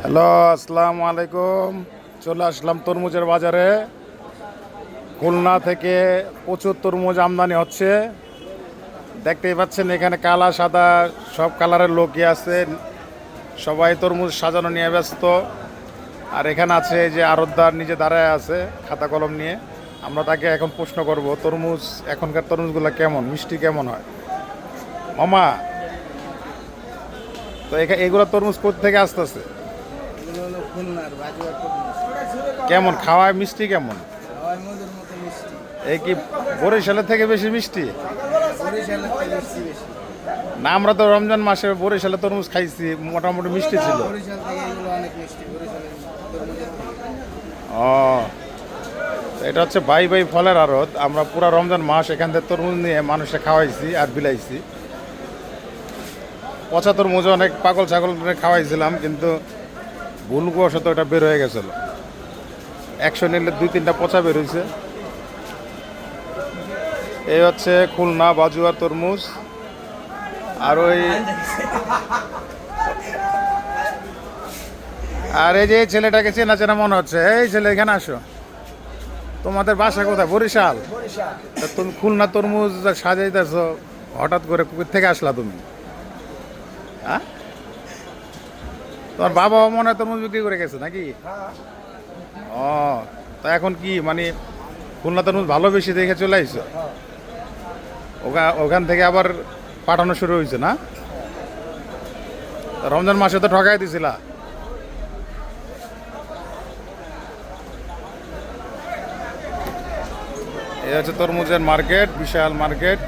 Hello, আসসালামু আলাইকুম। চলে আসলাম তরমুজের বাজারে। খুলনা থেকে প্রচুর তরমুজ আমদানি হচ্ছে। দেখতেই পাচ্ছেন এখানে কালা সাদা সব কালারের লোকই আছে। সবাই তরমুজ সাজানো নিয়ে ব্যস্ত। আর এখানে আছে এই যে আড়তদার নিজে দাঁড়ায় আছে খাতা কলম নিয়ে। আমরা তাকে এখন প্রশ্ন করব তরমুজ এখনকার তরমুজগুলো কেমন, মিষ্টি কেমন হয়। মামা, তো এগুলো তরমুজ কোথা থেকে আসতেছে? এগুলো হলো খুলনার বাজুয়ার তরমুজ। কেমন খাওয়ায়, মিষ্টি কেমন? হাওয়াই মধুর মতো মিষ্টি। এই কি বরিশালের থেকে বেশি মিষ্টি? বরিশালের থেকে মিষ্টি বেশি। না, আমরা তো রমজান মাসে বরিশালে তরমুজ খাইছি, মোটামুটি মিষ্টি ছিল। বরিশাল থেকে এগুলো অনেক মিষ্টি, বরিশালের তরমুজের থেকে। ও, এটা হচ্ছে বাই বাই ফলের আড়ত। আমরা পুরো রমজান মাস এখান থেকে তরমুজ নিয়ে মানুষে খাওয়াইছি আর বিলাইছি। পচা তরমুজ অনেক পাগল ছাগল করে খাওয়াইছিলাম, কিন্তু ভুলবশত এটা বের হয়ে গেছিল। 100 নিলে 2-3টা পচা বের হয়েছে। এই হচ্ছে খুলনা বাজুয়ার তরমুজ। আর এই যে এই ছেলেটাকে চেনা চেনা মনে হচ্ছে। এই ছেলে, এখানে আসো। তোমাদের বাসা কোথায়? বরিশাল? তা তুমি খুলনা তরমুজ সাজাইতেছো, হঠাৎ করে কোথা থেকে আসলা তুমি? হ্যাঁ, তোমার বাবা মনে হয় তরমুজ বিক্রি করে গেছে নাকি? ও, তা এখন কি মানে খুলনা তরমুজ ভালো বেশি দেখে চলে আইছো? ওখান থেকে আবার পাঠানো শুরু হয়েছে না? তা রমজান মাসে তো ঠকাই দিছিলা। এই হচ্ছে তরমুজের মার্কেট, বিশাল মার্কেট।